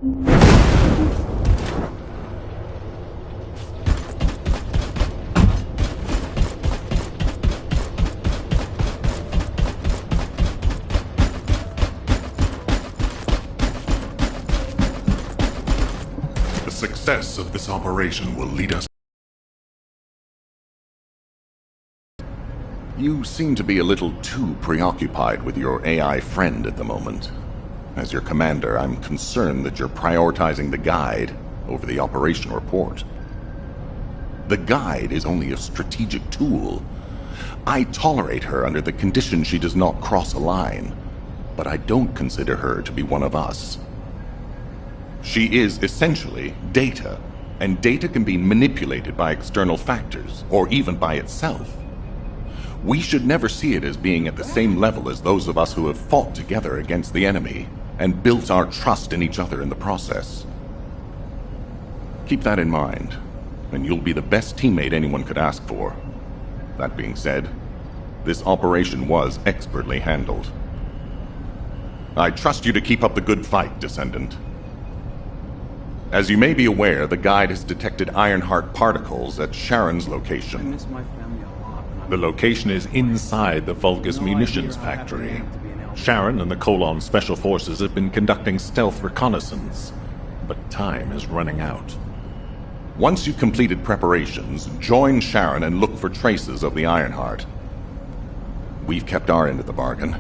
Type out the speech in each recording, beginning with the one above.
The success of this operation will lead us. You seem to be a little too preoccupied with your AI friend at the moment. As your commander, I'm concerned that you're prioritizing the guide over the operation report. The guide is only a strategic tool. I tolerate her under the condition she does not cross a line, but I don't consider her to be one of us. She is essentially data, and data can be manipulated by external factors, or even by itself. We should never see it as being at the same level as those of us who have fought together against the enemy and built our trust in each other in the process. Keep that in mind, and you'll be the best teammate anyone could ask for. That being said, this operation was expertly handled. I trust you to keep up the good fight, Descendant. As you may be aware, the guide has detected Ironheart particles at Sharon's location. The location is inside the Vulgus munitions factory. Sharon and the Colon Special Forces have been conducting stealth reconnaissance, but time is running out. Once you've completed preparations, join Sharon and look for traces of the Ironheart. We've kept our end of the bargain.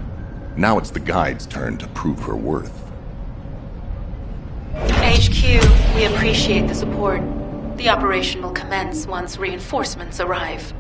Now it's the guide's turn to prove her worth. HQ, we appreciate the support. The operation will commence once reinforcements arrive.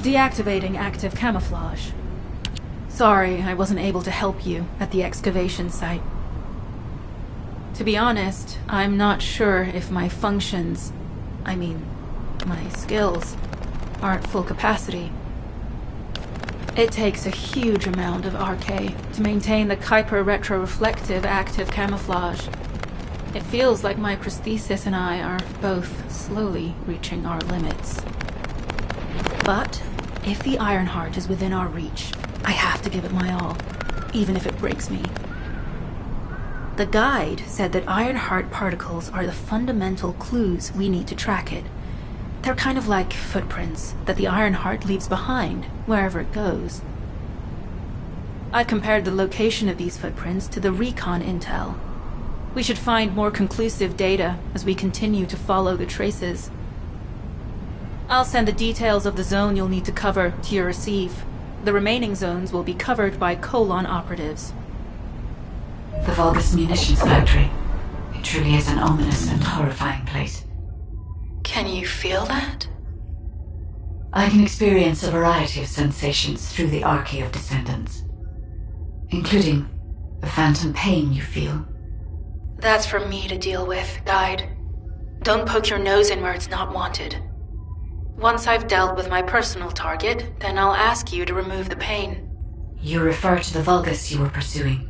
Deactivating active camouflage. Sorry, I wasn't able to help you at the excavation site. To be honest, I'm not sure if my functions, my skills, are at full capacity. It takes a huge amount of RK to maintain the Kuiper retroreflective active camouflage. It feels like my prosthesis and I are both slowly reaching our limits. But if the Ironheart is within our reach, I have to give it my all, even if it breaks me. The guide said that Ironheart particles are the fundamental clues we need to track it. They're kind of like footprints that the Ironheart leaves behind, wherever it goes. I've compared the location of these footprints to the recon intel. We should find more conclusive data as we continue to follow the traces. I'll send the details of the zone you'll need to cover to your receive. The remaining zones will be covered by Colon operatives. The Vulgus munitions factory. It truly is an ominous and horrifying place. Can you feel that? I can experience a variety of sensations through the Archae of Descendants, including the phantom pain you feel. That's for me to deal with, Guide. Don't poke your nose in where it's not wanted. Once I've dealt with my personal target, then I'll ask you to remove the pain. You refer to the Vulgus you were pursuing.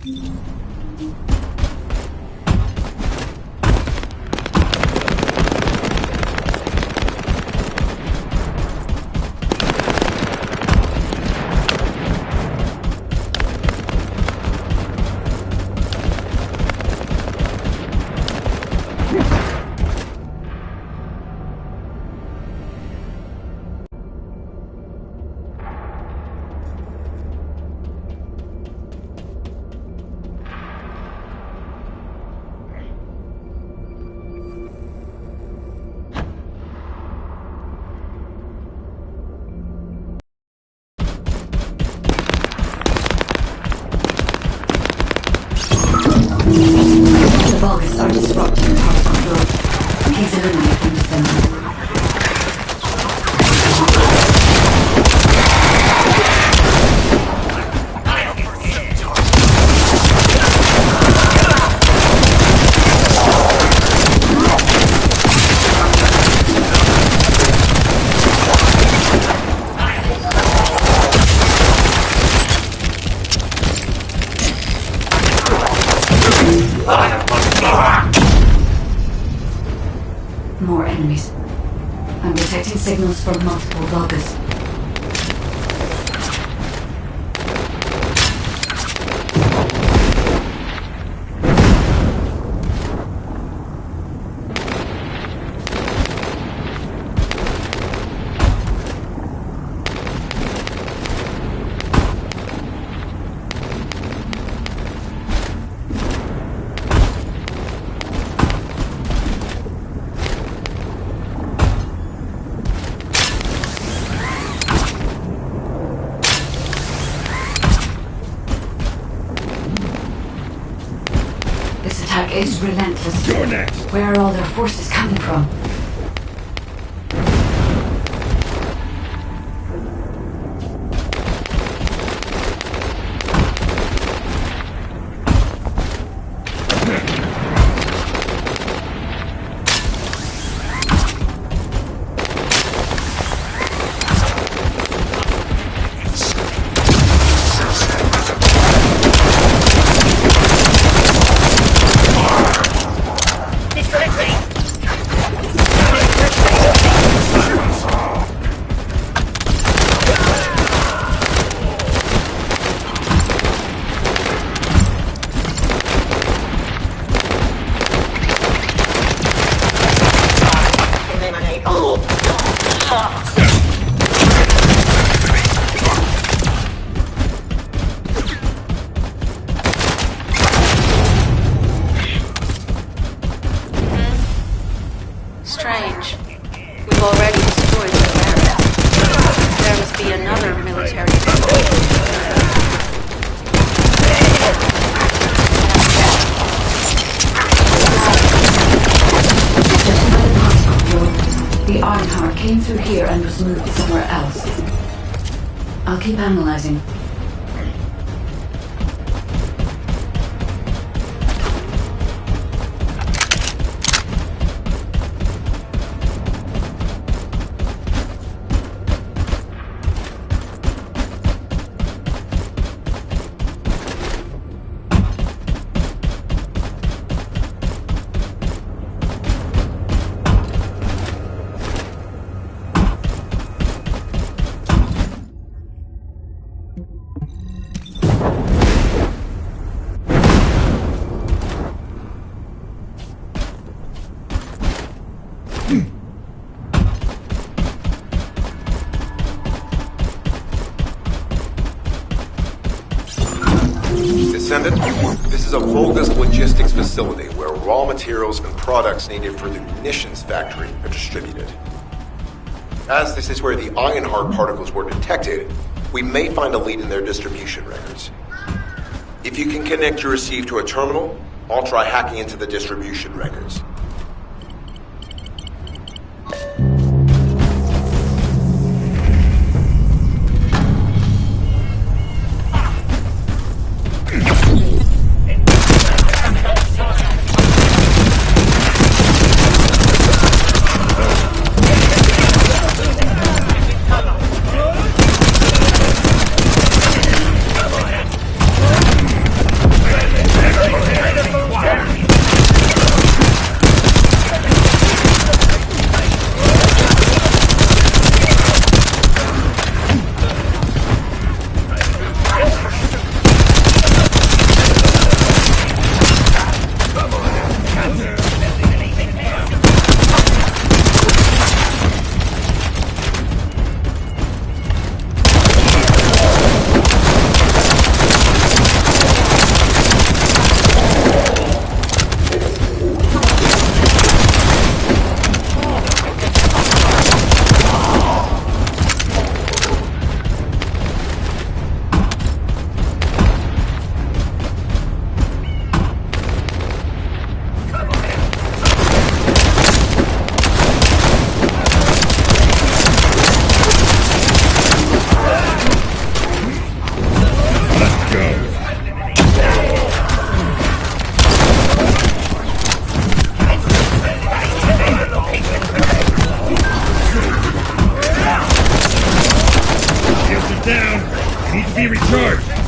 The Vulgus are disrupting particle flow. Please eliminate them, Descendant. More enemies. I'm detecting signals from multiple Vulgus. This attack is relentless. You're next. Where are all their forces coming from? Strange. We've already destroyed the barracks. There must be another military The Ironheart came through here and was moved somewhere else. I'll keep analyzing. Descendant, this is a Vulgus logistics facility where raw materials and products needed for the munitions factory are distributed. As this is where the Ironheart particles were detected, we may find a lead in their distribution records. If you can connect your receive to a terminal, I'll try hacking into the distribution records. Need to be recharged.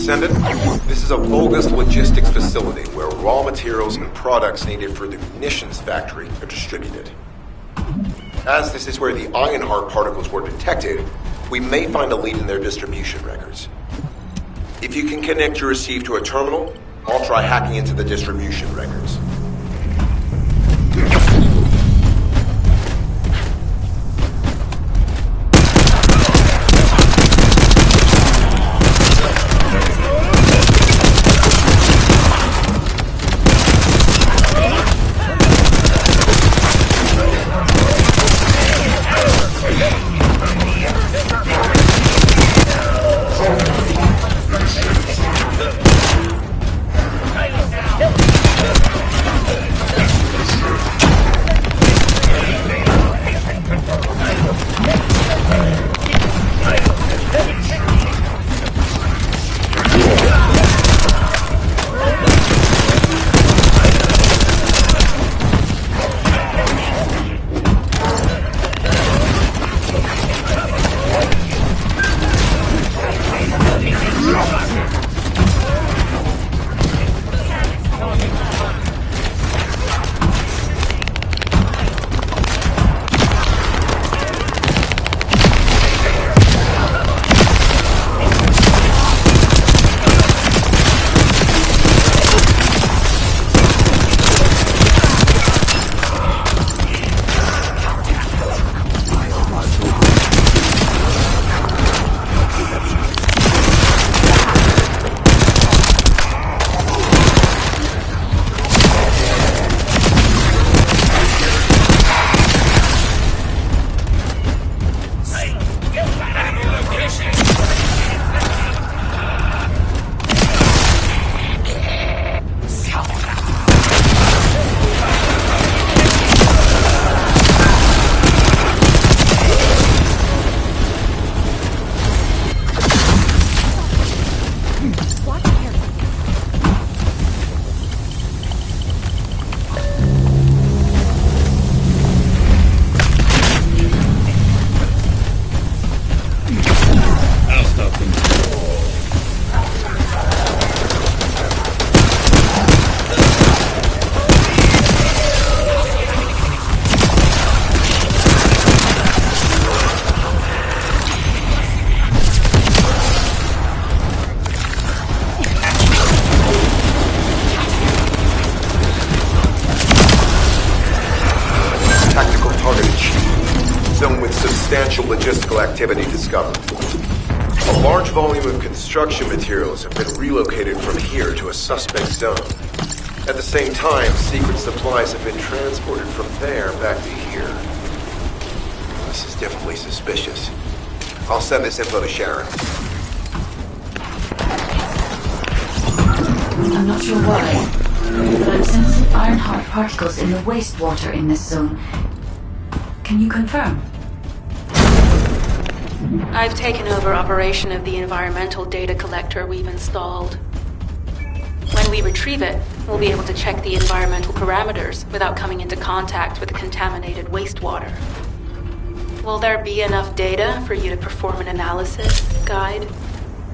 Descendant, this is a bogus logistics facility where raw materials and products needed for the munitions factory are distributed. As this is where the Ironheart particles were detected, we may find a lead in their distribution records. If you can connect your receive to a terminal, I'll try hacking into the distribution records. Substantial logistical activity discovered. A large volume of construction materials have been relocated from here to a suspect zone. At the same time, secret supplies have been transported from there back to here. This is definitely suspicious. I'll send this info to Sharon. I'm not sure why, but I'm sensing Ironheart particles in the wastewater in this zone. Can you confirm? I've taken over operation of the environmental data collector we've installed. When we retrieve it, we'll be able to check the environmental parameters without coming into contact with the contaminated wastewater. Will there be enough data for you to perform an analysis, Guide?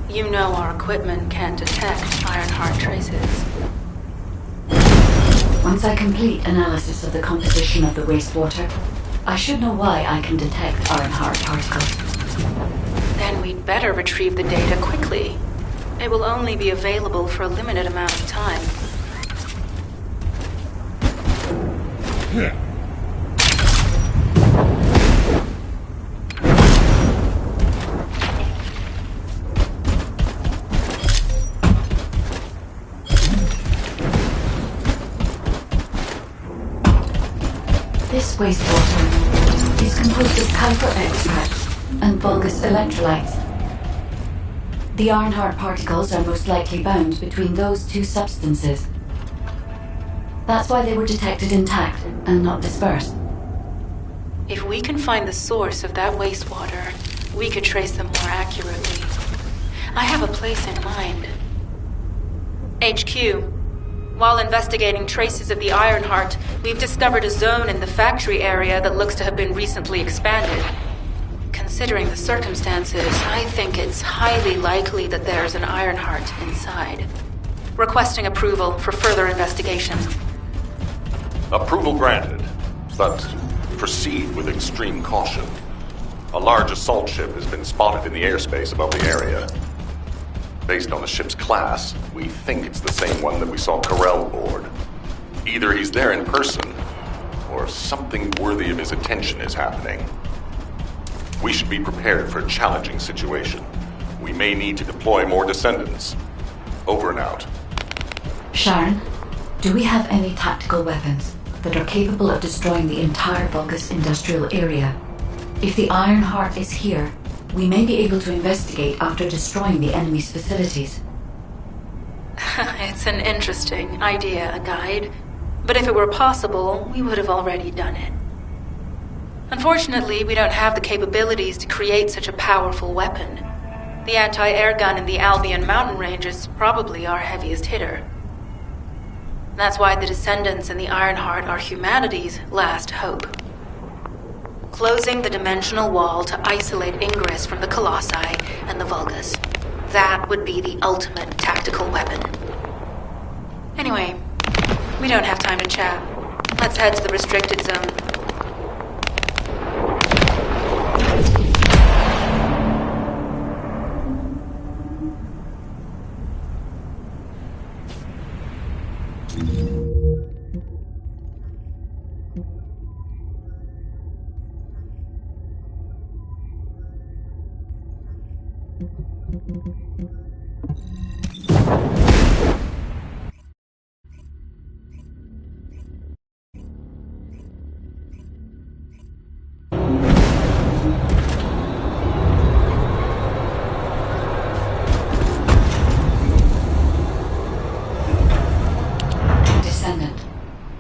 You know our equipment can't detect Ironheart traces. Once I complete analysis of the composition of the wastewater, I should know why I can detect Ironheart particles. Then we'd better retrieve the data quickly. It will only be available for a limited amount of time. This wastewater is composed of Kuiper extracts and Vulgus electrolytes. The Ironheart particles are most likely bound between those two substances. That's why they were detected intact and not dispersed. If we can find the source of that wastewater, we could trace them more accurately. I have a place in mind. HQ. While investigating traces of the Ironheart, we've discovered a zone in the factory area that looks to have been recently expanded. Considering the circumstances, I think it's highly likely that there's an Ironheart inside. Requesting approval for further investigation. Approval granted, but proceed with extreme caution. A large assault ship has been spotted in the airspace above the area. Based on the ship's class, we think it's the same one that we saw Carell aboard. Either he's there in person, or something worthy of his attention is happening. We should be prepared for a challenging situation. We may need to deploy more Descendants. Over and out. Sharon, do we have any tactical weapons that are capable of destroying the entire Vulgus industrial area? If the Ironheart is here, we may be able to investigate after destroying the enemy's facilities. It's an interesting idea, Guide. But if it were possible, we would have already done it. Unfortunately, we don't have the capabilities to create such a powerful weapon. The anti-air gun in the Albion mountain range is probably our heaviest hitter. That's why the Descendants and the Ironheart are humanity's last hope. Closing the dimensional wall to isolate Ingress from the Colossi and the Vulgus. That would be the ultimate tactical weapon. Anyway, we don't have time to chat. Let's head to the restricted zone.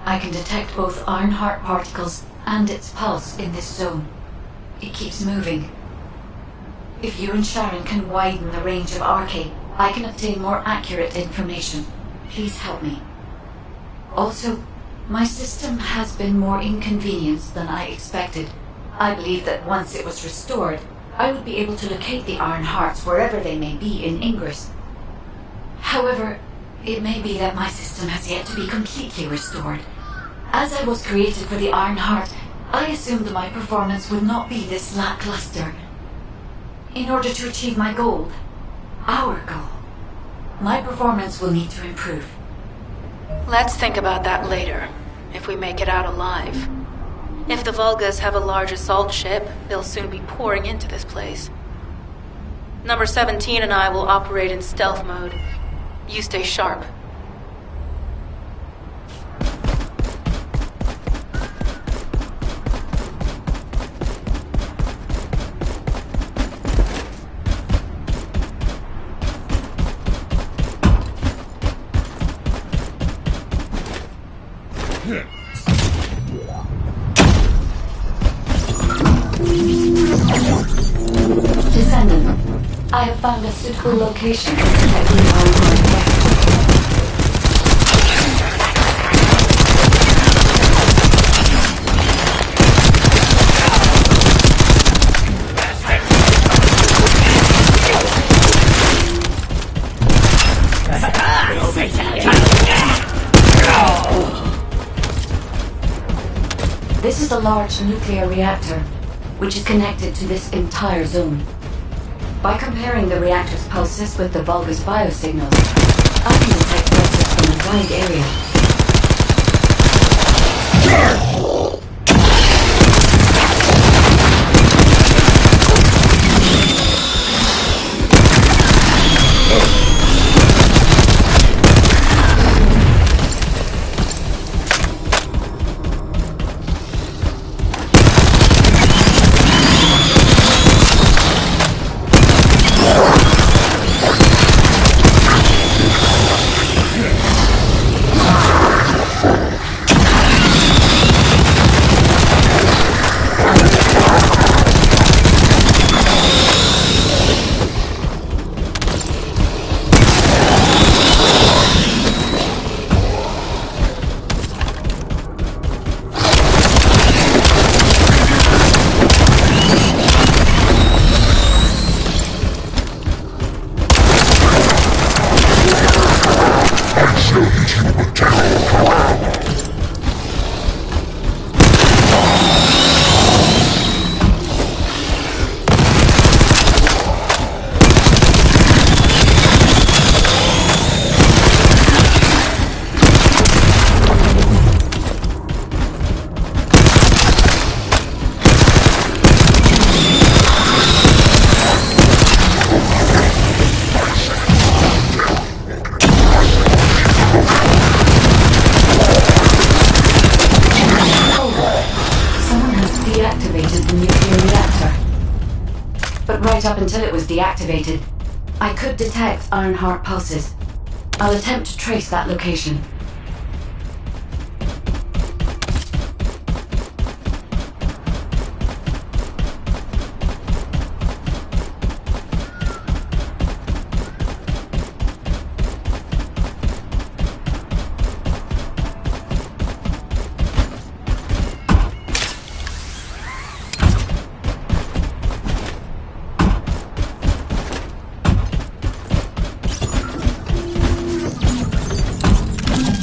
I can detect both Ironheart particles and its pulse in this zone. It keeps moving. If you and Sharon can widen the range of Arche, I can obtain more accurate information. Please help me. Also, my system has been more inconvenienced than I expected. I believe that once it was restored, I would be able to locate the Ironhearts wherever they may be in Ingress. However, it may be that my system has yet to be completely restored. As I was created for the Ironheart, I assumed my performance would not be this lackluster. In order to achieve my goal, our goal, my performance will need to improve. Let's think about that later, if we make it out alive. If the Vulgus have a large assault ship, they'll soon be pouring into this place. Number 17 and I will operate in stealth mode. You stay sharp. Descendant, I have found a suitable location to protect the Ironheart. This is a large nuclear reactor, which is connected to this entire zone. By comparing the reactor's pulses with the Vulgus biosignals, I can detect pulses from a wide area. but right up until it was deactivated, I could detect Ironheart pulses. I'll attempt to trace that location.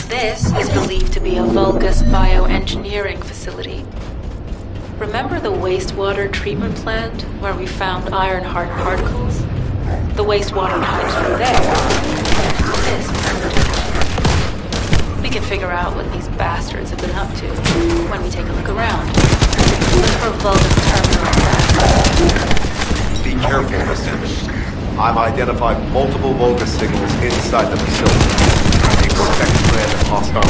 This is believed to be a Vulgus bioengineering facility. Remember the wastewater treatment plant where we found Ironheart particles? The wastewater comes from there. This is we can figure out what these bastards have been up to when we take a look around. Look for Vulgus terminal. Be careful, Descendant. I've identified multiple Vulgus signals inside the facility. Expect random hostile.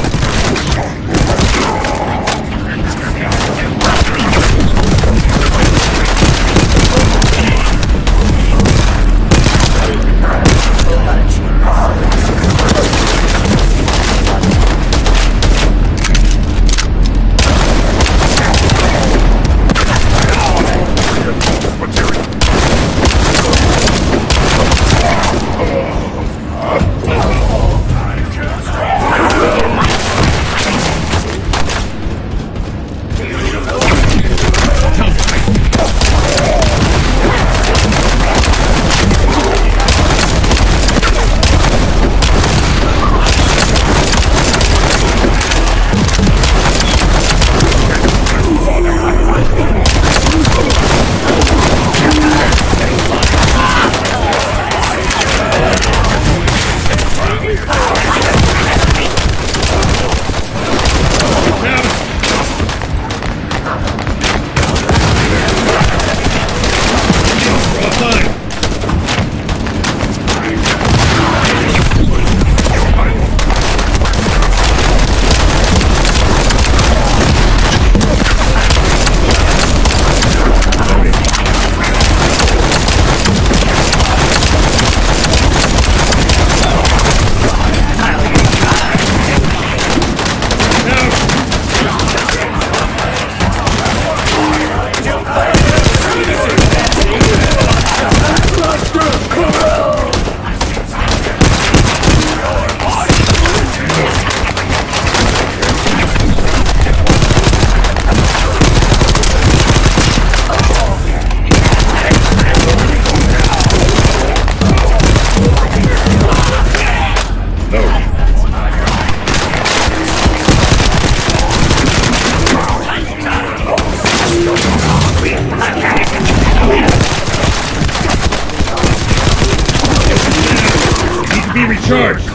Recharged!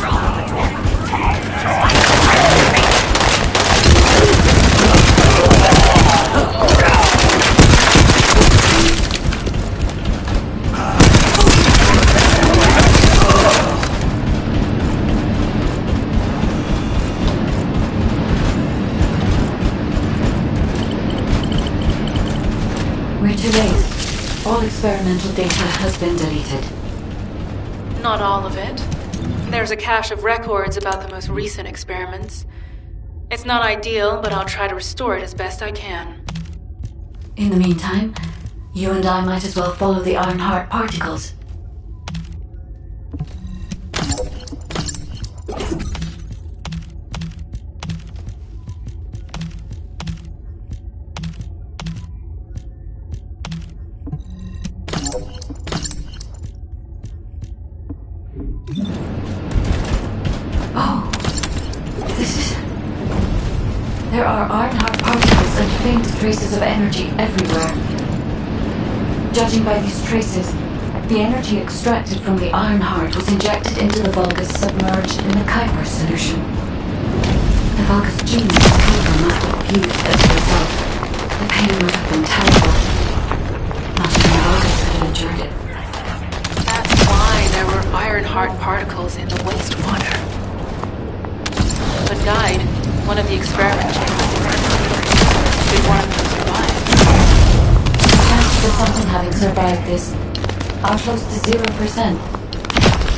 We're too late. All experimental data has been deleted. Not all of it. There's a cache of records about the most recent experiments. It's not ideal, but I'll try to restore it as best I can. In the meantime, you and I might as well follow the Ironheart particles. Oh, this is... There are Ironheart particles and faint traces of energy everywhere. Judging by these traces, the energy extracted from the Ironheart was injected into the Vulgus submerged in the Kuiper solution. The Vulgus gene and Kuiper must have fused as a result. The pain would have been terrible. Not even Vulgus could have endured it. That's why there were Ironheart particles in the wastewater. But died. One of the experiment chambers. Did one of them survive? The chance for something having survived this are close to 0%,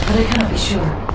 but I cannot be sure.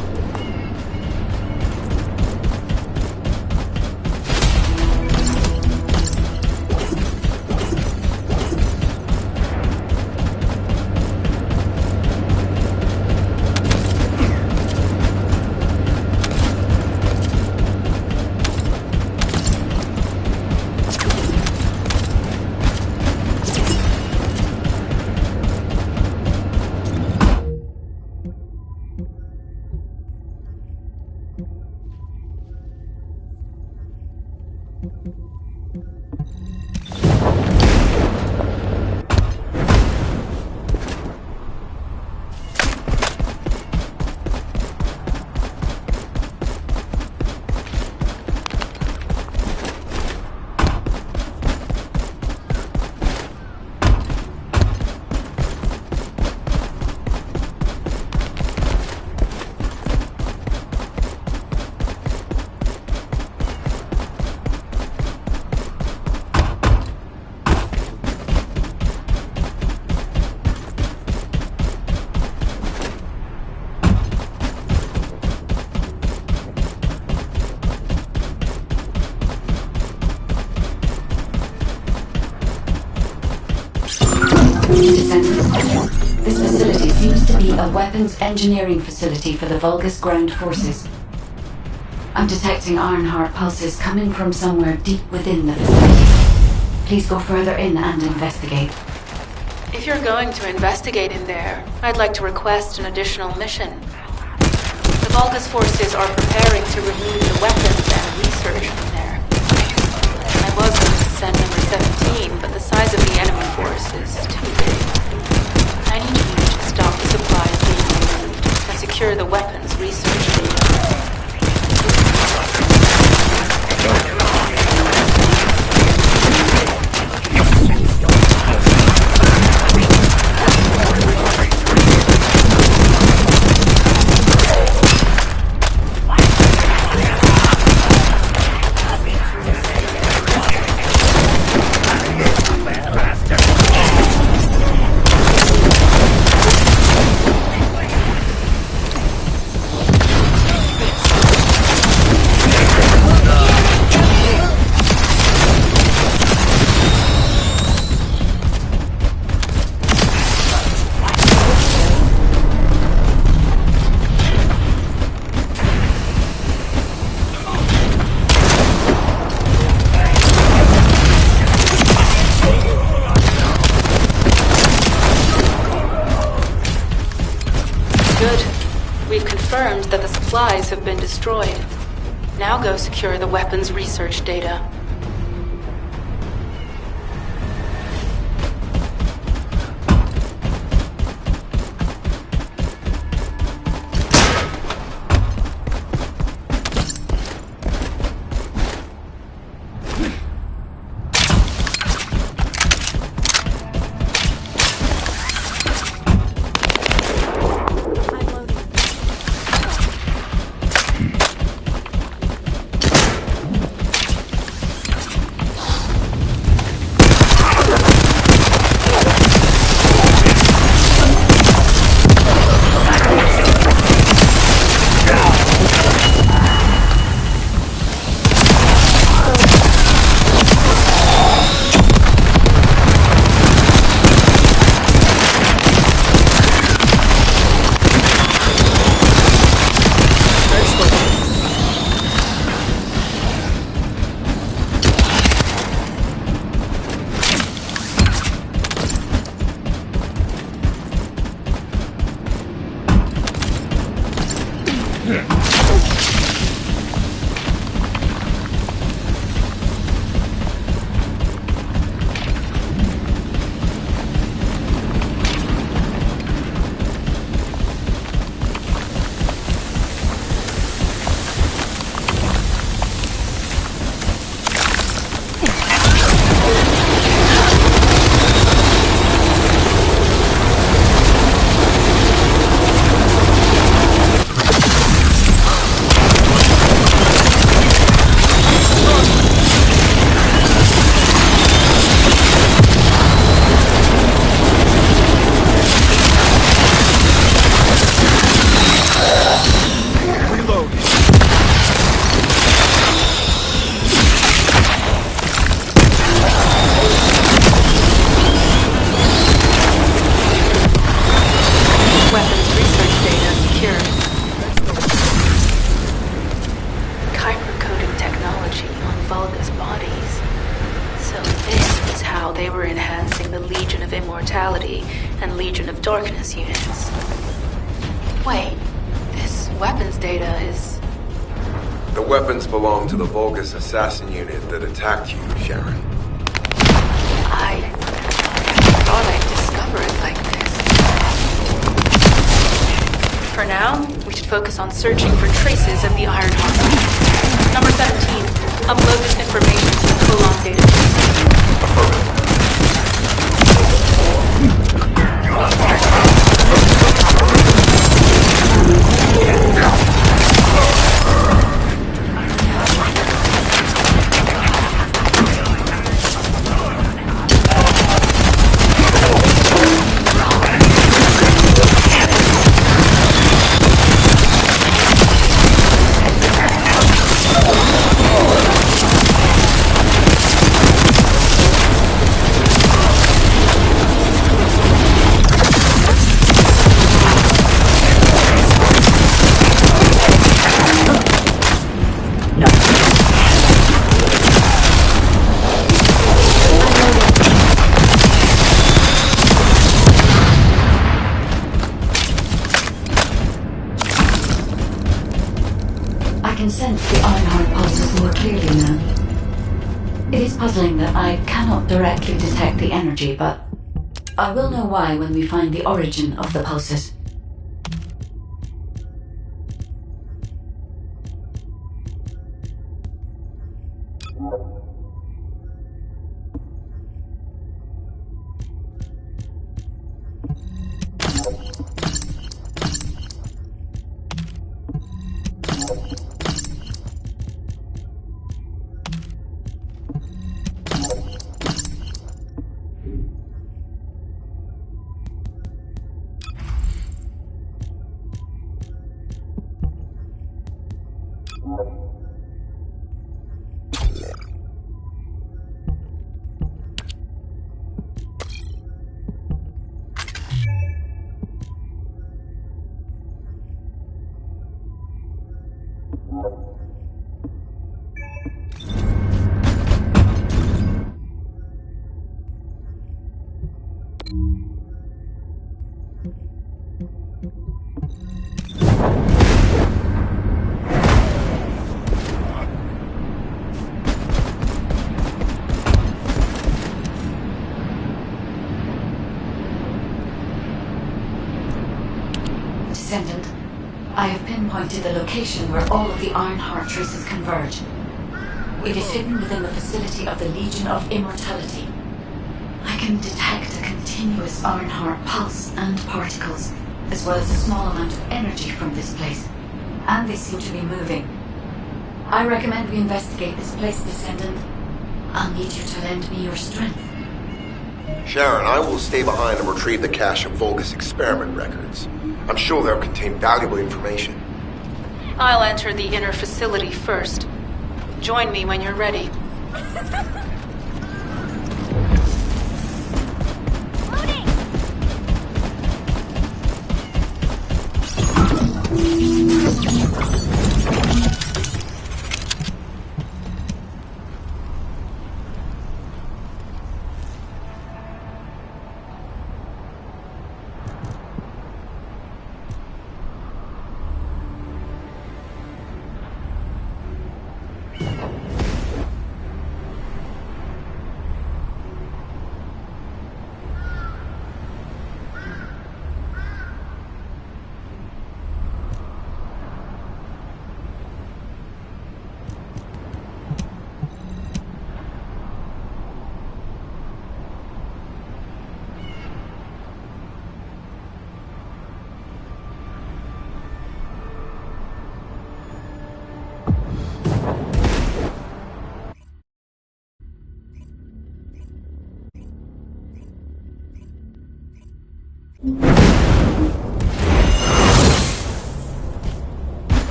This facility seems to be a weapons engineering facility for the Vulgus ground forces. I'm detecting Ironheart pulses coming from somewhere deep within the facility. Please go further in and investigate. If you're going to investigate in there, I'd like to request an additional mission. The Vulgus forces are preparing to remove the weapons and research from there. I was going to send number 17, but the size of the enemy force is too big. I need you to stop the supplies being removed and secure the weapons research data. That the supplies have been destroyed. Now go secure the weapons research data. evidence. Wait, this weapons data is... The weapons belong to the Vulgus assassin unit that attacked you, Sharon. I thought I'd discover it like this. For now, we should focus on searching for traces of the Ironheart. Number 17, upload this information to the Colon database. Affirmative. I can sense the Ironheart pulses more clearly now. It is puzzling that I cannot directly detect the energy, but I will know why when we find the origin of the pulses. Descendant, I have pinpointed the location where all of the Ironheart traces converge. It is hidden within the facility of the Legion of Immortality. I can detect a continuous Ironheart pulse and particles, as well as a small amount of energy from this place, and they seem to be moving. I recommend we investigate this place, Descendant. I'll need you to lend me your strength. Sharon, I will stay behind and retrieve the cache of Vulgus experiment records. I'm sure they'll contain valuable information. I'll enter the inner facility first. Join me when you're ready.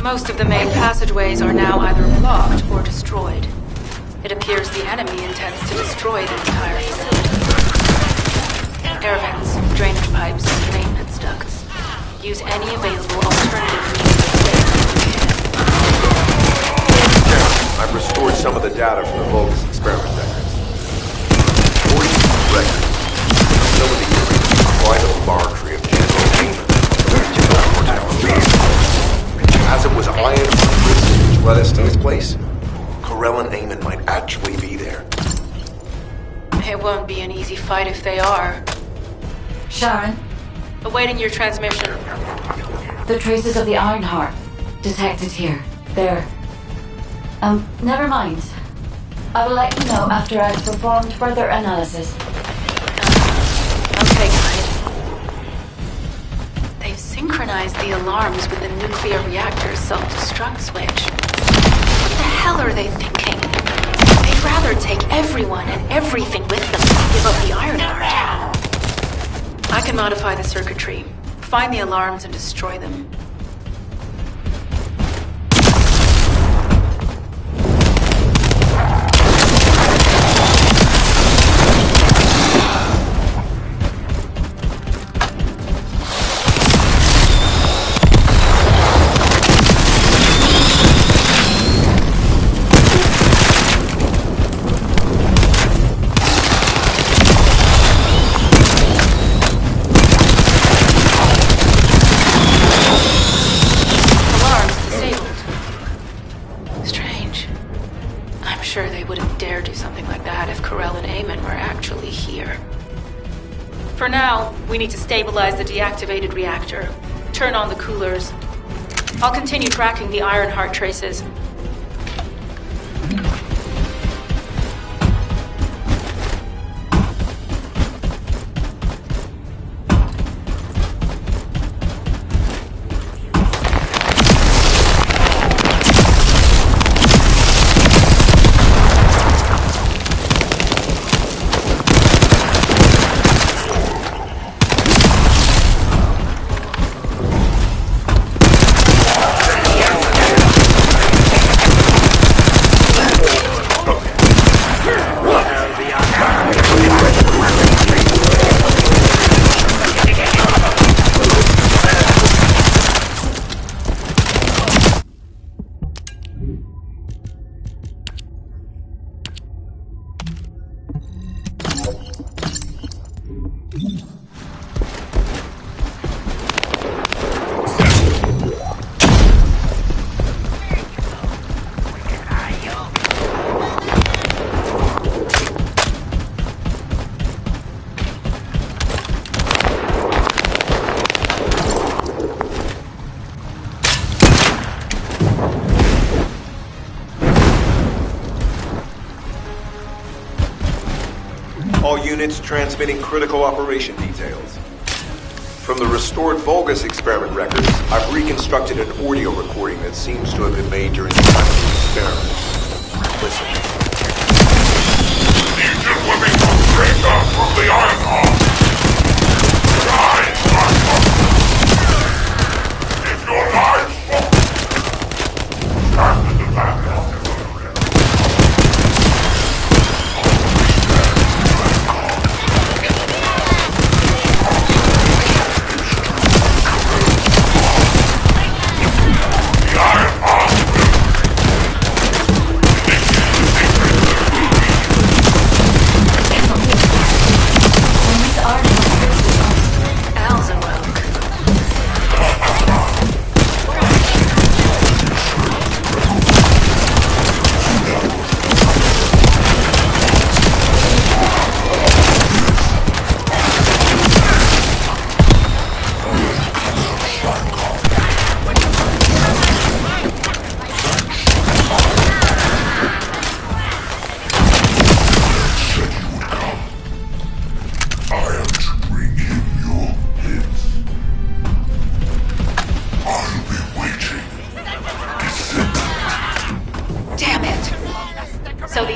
Most of the main passageways are now either blocked or destroyed. It appears the enemy intends to destroy the entire facility. Air vents, drainage pipes, and maintenance ducts. Use any available alternative means of escape. I've restored some of the data from the Vulgus experiment records. It won't be an easy fight if they are. Sharon, Awaiting your transmission. the traces of the Ironheart detected here. They're... never mind. I will let you know after I've performed further analysis. Okay, guide. They've synchronized the alarms with the nuclear reactor's self-destruct switch. What the hell are they thinking? They'd rather take everyone and everything with them than give up the Ironheart. I can modify the circuitry, find the alarms and destroy them. For now, we need to stabilize the deactivated reactor, turn on the coolers. I'll continue tracking the Ironheart traces. All units transmitting critical operation details. From the restored Vulgus experiment records, I've reconstructed an audio recording that seems to have been made during the time of the experiment. Listen. Legion will be straight from the Ironheart. Rise, if your lives fall, stand in the back of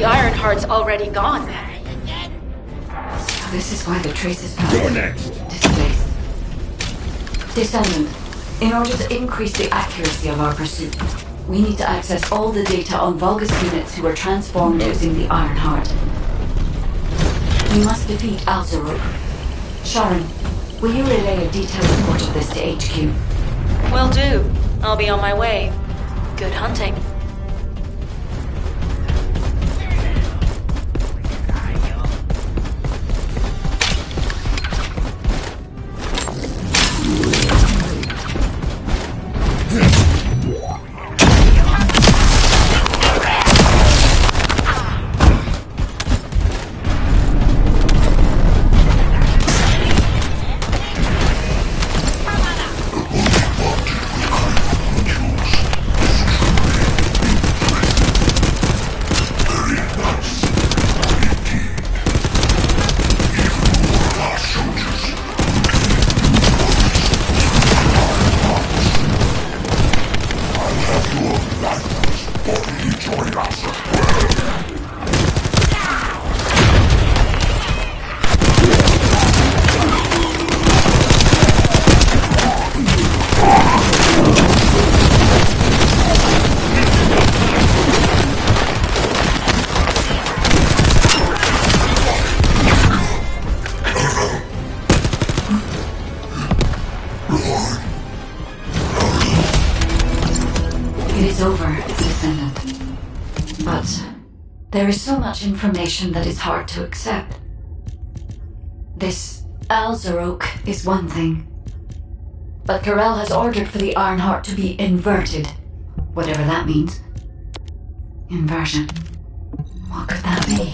the Ironheart's already gone then. So this is why the traces found You're next. displaced. Descendant, in order to increase the accuracy of our pursuit, we need to access all the data on Vulgus units who were transformed using the Ironheart. We must defeat Alzaruk. Sharon, will you relay a detailed report of this to HQ? Will do. I'll be on my way. Good hunting. There is so much information that is hard to accept. This Alzarok is one thing. But Karel has ordered for the Ironheart to be inverted. Whatever that means. Inversion. What could that be?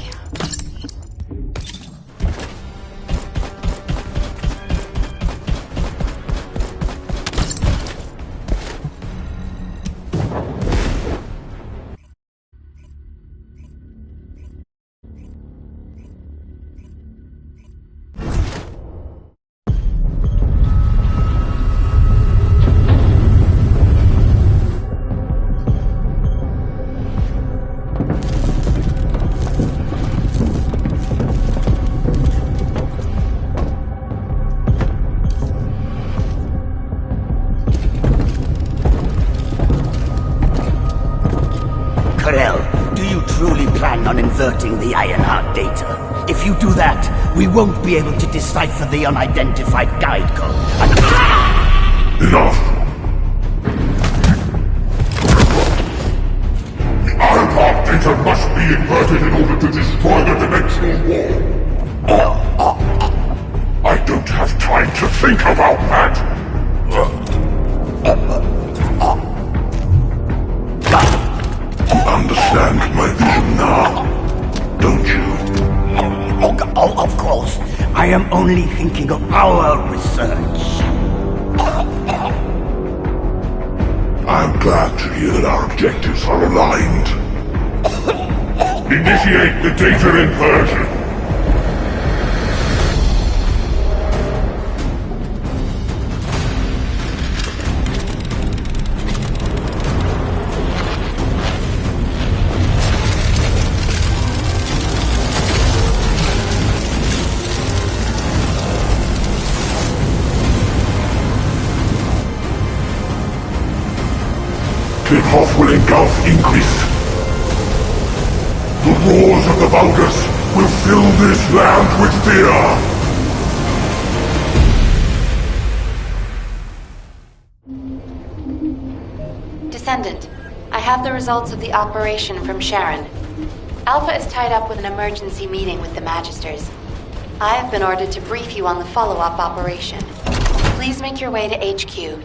On inverting the Ironheart data. If you do that, we won't be able to decipher the unidentified guide code. Enough! The Ironheart data must be inverted in order to destroy the dimensional wall. I don't have time to think about that! You understand my vision now, don't you? Oh, of course. I am only thinking of our research. I'm glad to hear that our objectives are aligned. Initiate the data inversion. Cliff will engulf Increase. The roars of the Vulgus will fill this land with fear! Descendant, I have the results of the operation from Sharon. Alpha is tied up with an emergency meeting with the Magisters. I have been ordered to brief you on the follow-up operation. Please make your way to HQ.